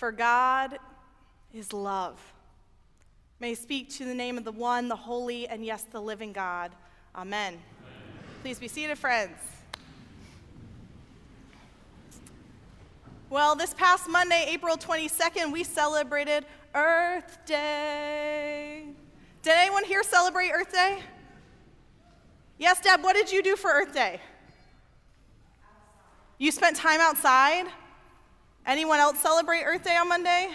For God is love. May he speak to the name of the one, the holy, and yes, the living God. Amen. Please be seated, friends. Well, this past Monday, April 22nd, we celebrated Earth Day. Did anyone here celebrate Earth Day? Yes, Deb, what did you do for Earth Day? You spent time outside? Anyone else celebrate Earth Day on Monday?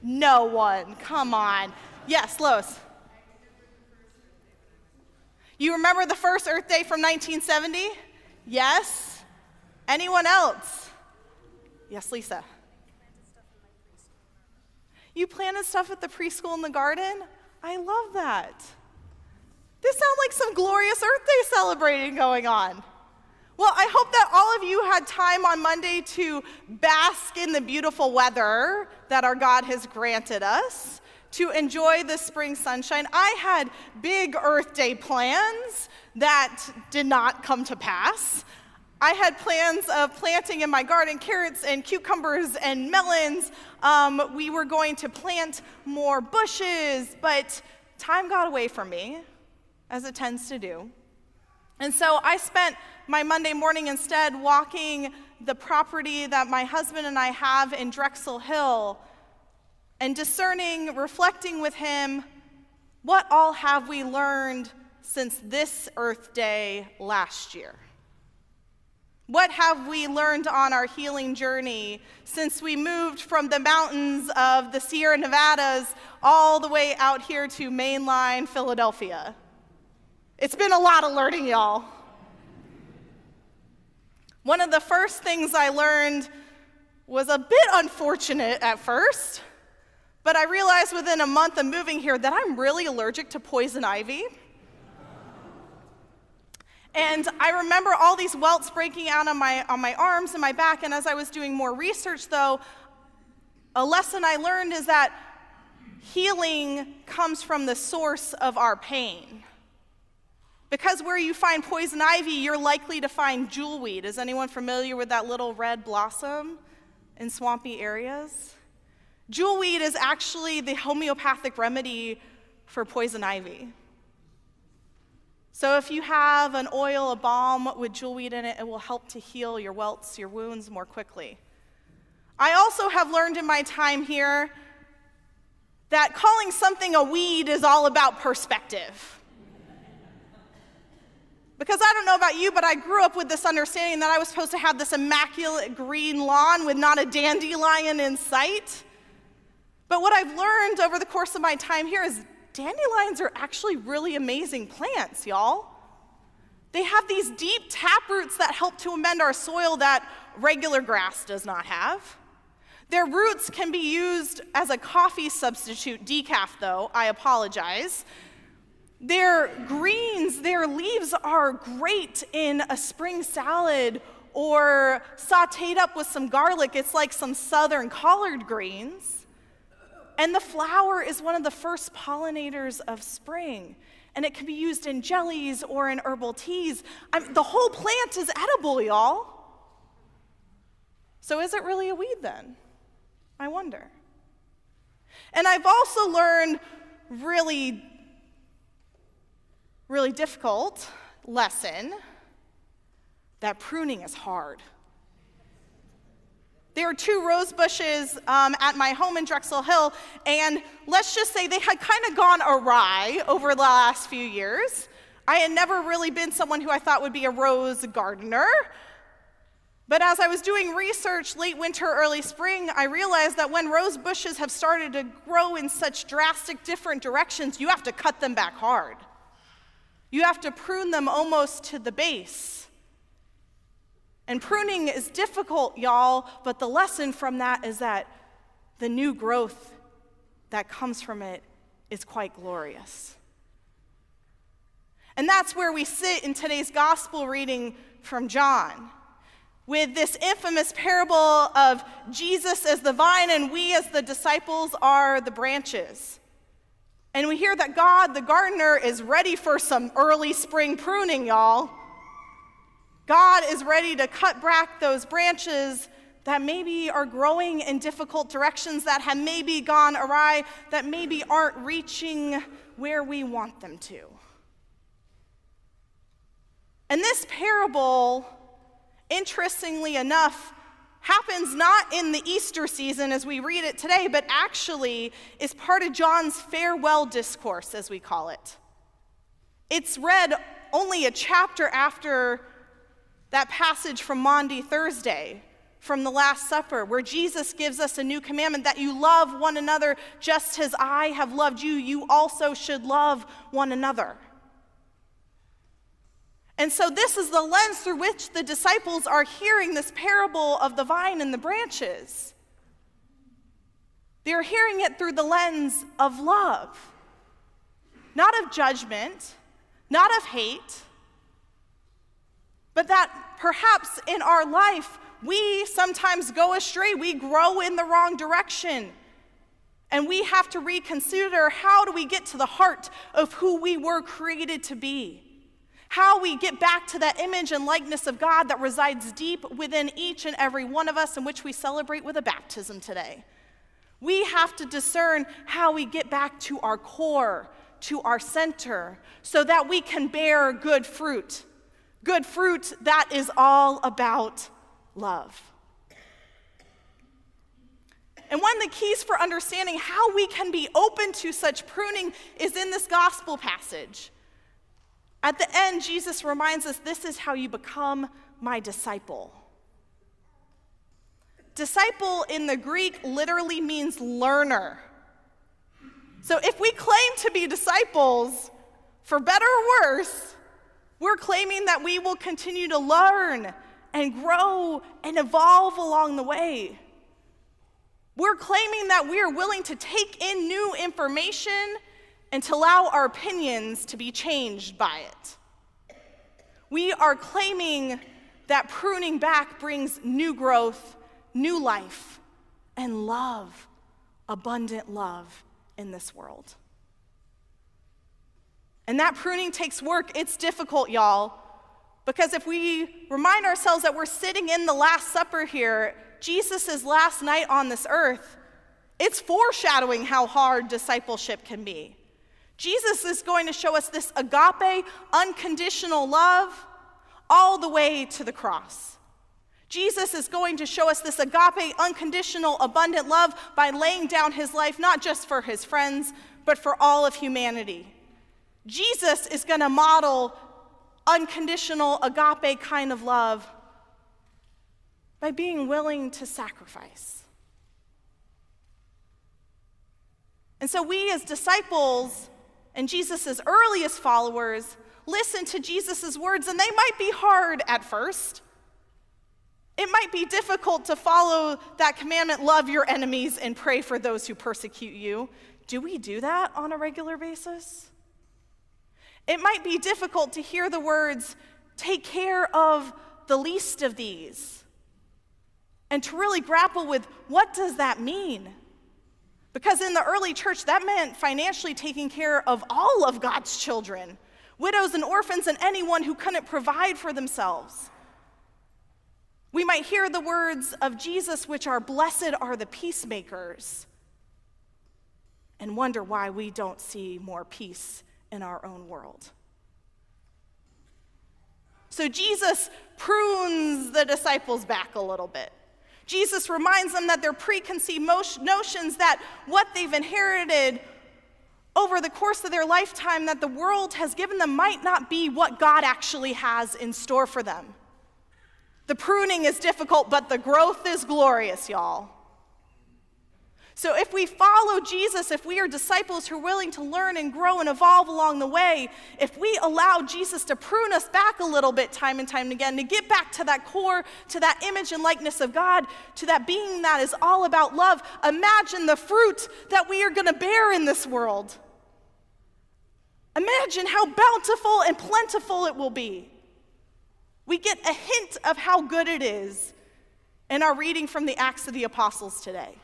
No one. Come on. Yes, Lois. You remember the first Earth Day from 1970? Yes. Anyone else? Yes, Lisa. You planted stuff at the preschool in the garden? I love that. This sounds like some glorious Earth Day celebrating going on. Well, I hope that all of you had time on Monday to bask in the beautiful weather that our God has granted us, to enjoy the spring sunshine. I had big Earth Day plans that did not come to pass. I had plans of planting in my garden carrots and cucumbers and melons. We were going to plant more bushes, but time got away from me, as it tends to do. And so I spent my Monday morning instead walking the property that my husband and I have in Drexel Hill and discerning, reflecting with him, what all have we learned since this Earth Day last year? What have we learned on our healing journey since we moved from the mountains of the Sierra Nevadas all the way out here to mainline Philadelphia? It's been a lot of learning, y'all. One of the first things I learned was a bit unfortunate at first, but I realized within a month of moving here that I'm really allergic to poison ivy. And I remember all these welts breaking out on my arms and my back, and as I was doing more research, though, a lesson I learned is that healing comes from the source of our pain. Because where you find poison ivy, you're likely to find jewelweed. Is anyone familiar with that little red blossom in swampy areas? Jewelweed is actually the homeopathic remedy for poison ivy. So if you have an oil, a balm with jewelweed in it, it will help to heal your welts, your wounds more quickly. I also have learned in my time here that calling something a weed is all about perspective. Because I don't know about you, but I grew up with this understanding that I was supposed to have this immaculate green lawn with not a dandelion in sight. But what I've learned over the course of my time here is dandelions are actually really amazing plants, y'all. They have these deep taproots that help to amend our soil that regular grass does not have. Their roots can be used as a coffee substitute, decaf though, I apologize. Their greens, their leaves are great in a spring salad or sauteed up with some garlic. It's like some southern collard greens. And the flower is one of the first pollinators of spring. And it can be used in jellies or in herbal teas. The whole plant is edible, y'all. So is it really a weed then? I wonder. And I've also learned really difficult lesson that pruning is hard. There are 2 rose bushes at my home in Drexel Hill, and let's just say they had kind of gone awry over the last few years. I had never really been someone who I thought would be a rose gardener, but as I was doing research late winter, early spring, I realized that when rose bushes have started to grow in such drastic different directions, you have to cut them back hard. You have to prune them almost to the base. And pruning is difficult, y'all, but the lesson from that is that the new growth that comes from it is quite glorious. And that's where we sit in today's gospel reading from John, with this infamous parable of Jesus as the vine and we as the disciples are the branches. And we hear that God, the gardener, is ready for some early spring pruning, y'all. God is ready to cut back those branches that maybe are growing in difficult directions, that have maybe gone awry, that maybe aren't reaching where we want them to. And this parable, interestingly enough, happens not in the Easter season as we read it today, but actually is part of John's farewell discourse, as we call it. It's read only a chapter after that passage from Maundy Thursday, from the Last Supper, where Jesus gives us a new commandment that you love one another just as I have loved you. You also should love one another. And so this is the lens through which the disciples are hearing this parable of the vine and the branches. They're hearing it through the lens of love, not of judgment, not of hate, but that perhaps in our life we sometimes go astray, we grow in the wrong direction, and we have to reconsider, how do we get to the heart of who we were created to be? How we get back to that image and likeness of God that resides deep within each and every one of us, and which we celebrate with a baptism today. We have to discern how we get back to our core, to our center, so that we can bear good fruit. Good fruit that is all about love. And one of the keys for understanding how we can be open to such pruning is in this gospel passage. At the end, Jesus reminds us, this is how you become my disciple. Disciple in the Greek literally means learner. So if we claim to be disciples, for better or worse, we're claiming that we will continue to learn and grow and evolve along the way. We're claiming that we are willing to take in new information and to allow our opinions to be changed by it. We are claiming that pruning back brings new growth, new life, and love, abundant love in this world. And that pruning takes work. It's difficult, y'all, because if we remind ourselves that we're sitting in the Last Supper here, Jesus' last night on this earth, it's foreshadowing how hard discipleship can be. Jesus is going to show us this agape, unconditional love all the way to the cross. Jesus is going to show us this agape, unconditional, abundant love by laying down his life, not just for his friends, but for all of humanity. Jesus is going to model unconditional, agape kind of love by being willing to sacrifice. And so we as disciples and Jesus' earliest followers listen to Jesus' words, and they might be hard at first. It might be difficult to follow that commandment, love your enemies and pray for those who persecute you. Do we do that on a regular basis? It might be difficult to hear the words, take care of the least of these, and to really grapple with, what does that mean? Because in the early church, that meant financially taking care of all of God's children, widows and orphans and anyone who couldn't provide for themselves. We might hear the words of Jesus, which are, blessed are the peacemakers, and wonder why we don't see more peace in our own world. So Jesus prunes the disciples back a little bit. Jesus reminds them that their preconceived notions, that what they've inherited over the course of their lifetime that the world has given them might not be what God actually has in store for them. The pruning is difficult, but the growth is glorious, y'all. So if we follow Jesus, if we are disciples who are willing to learn and grow and evolve along the way, if we allow Jesus to prune us back a little bit time and time again, to get back to that core, to that image and likeness of God, to that being that is all about love, imagine the fruit that we are going to bear in this world. Imagine how bountiful and plentiful it will be. We get a hint of how good it is in our reading from the Acts of the Apostles today.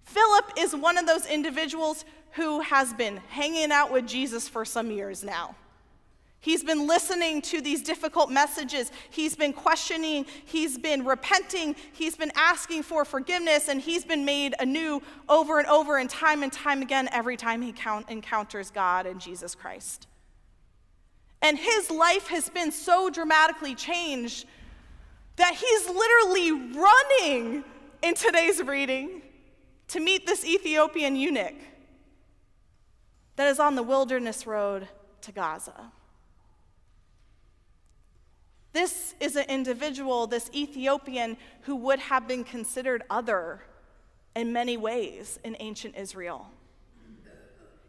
Philip is one of those individuals who has been hanging out with Jesus for some years now. He's been listening to these difficult messages. He's been questioning. He's been repenting. He's been asking for forgiveness, and he's been made anew over and over and time again every time he encounters God and Jesus Christ. And his life has been so dramatically changed that he's literally running in today's reading to meet this Ethiopian eunuch that is on the wilderness road to Gaza. This is an individual, this Ethiopian, who would have been considered other in many ways in ancient Israel.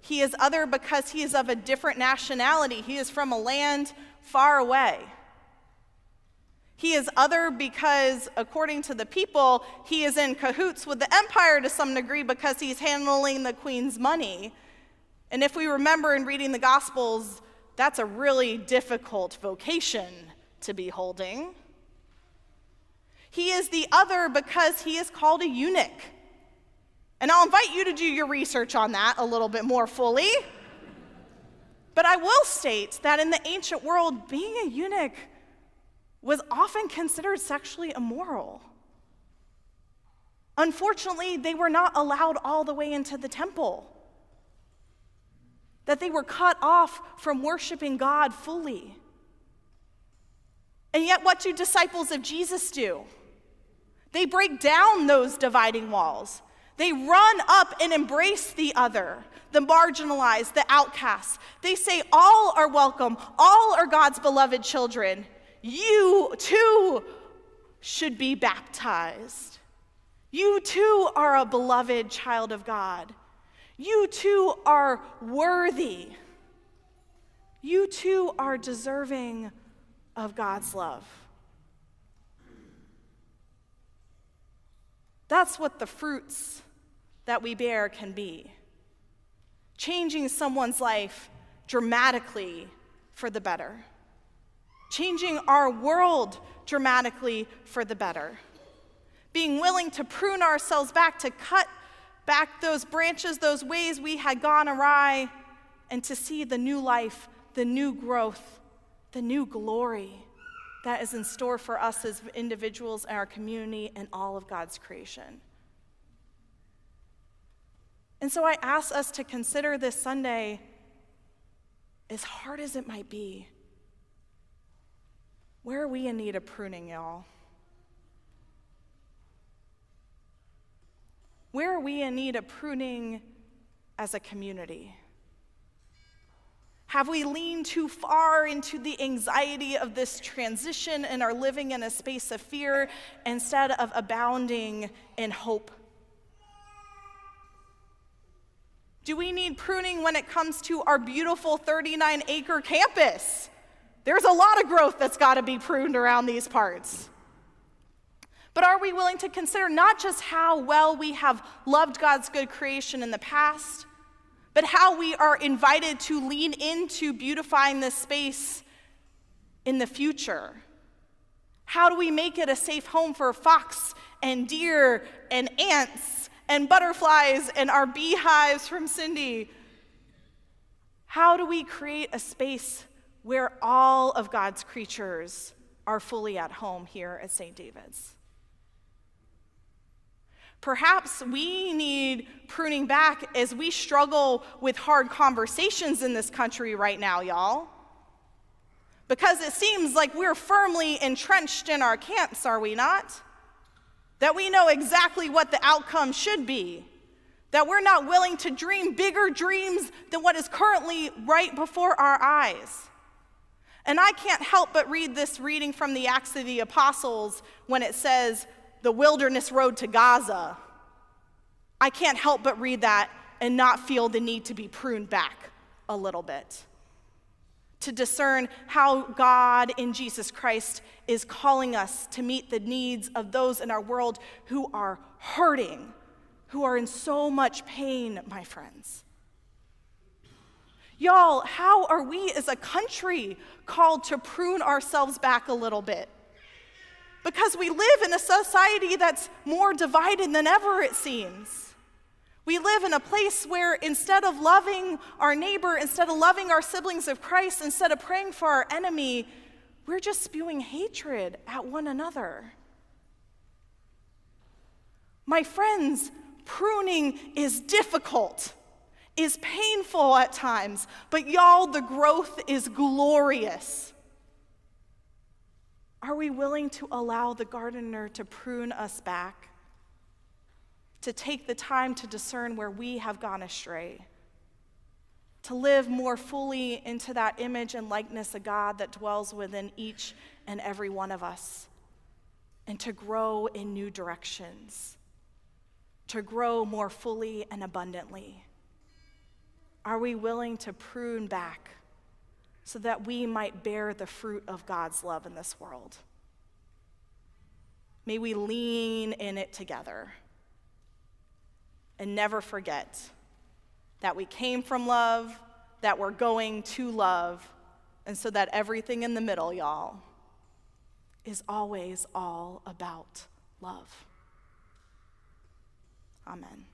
He is other because he is of a different nationality. He is from a land far away. He is other because, according to the people, he is in cahoots with the empire to some degree because he's handling the queen's money. And if we remember in reading the Gospels, that's a really difficult vocation to be holding. He is the other because he is called a eunuch. And I'll invite you to do your research on that a little bit more fully. But I will state that in the ancient world, being a eunuch was often considered sexually immoral. Unfortunately, they were not allowed all the way into the temple, that they were cut off from worshiping God fully. And yet, what do disciples of Jesus do? They break down those dividing walls. They run up and embrace the other, the marginalized, the outcasts. They say, all are welcome, all are God's beloved children. You too should be baptized. You too are a beloved child of God. You too are worthy. You too are deserving of God's love. That's what the fruits that we bear can be. Changing someone's life dramatically for the better. Changing our world dramatically for the better. Being willing to prune ourselves back, to cut back those branches, those ways we had gone awry, and to see the new life, the new growth, the new glory that is in store for us as individuals in our community and all of God's creation. And so I ask us to consider this Sunday, as hard as it might be, where are we in need of pruning, y'all? Where are we in need of pruning as a community? Have we leaned too far into the anxiety of this transition and are living in a space of fear instead of abounding in hope? Do we need pruning when it comes to our beautiful 39-acre campus? There's a lot of growth that's got to be pruned around these parts. But are we willing to consider not just how well we have loved God's good creation in the past, but how we are invited to lean into beautifying this space in the future? How do we make it a safe home for fox and deer and ants and butterflies and our beehives from Cindy? How do we create a space where all of God's creatures are fully at home here at St. David's? Perhaps we need pruning back as we struggle with hard conversations in this country right now, y'all. Because it seems like we're firmly entrenched in our camps, are we not? That we know exactly what the outcome should be. That we're not willing to dream bigger dreams than what is currently right before our eyes. And I can't help but read this reading from the Acts of the Apostles when it says, the wilderness road to Gaza. I can't help but read that and not feel the need to be pruned back a little bit. To discern how God in Jesus Christ is calling us to meet the needs of those in our world who are hurting, who are in so much pain, my friends. Y'all, how are we as a country called to prune ourselves back a little bit? Because we live in a society that's more divided than ever, it seems. We live in a place where instead of loving our neighbor, instead of loving our siblings of Christ, instead of praying for our enemy, we're just spewing hatred at one another. My friends, pruning is difficult, is painful at times, but y'all, the growth is glorious. Are we willing to allow the gardener to prune us back? To take the time to discern where we have gone astray? To live more fully into that image and likeness of God that dwells within each and every one of us? And to grow in new directions? To grow more fully and abundantly? Are we willing to prune back so that we might bear the fruit of God's love in this world? May we lean in it together and never forget that we came from love, that we're going to love, and so that everything in the middle, y'all, is always all about love. Amen.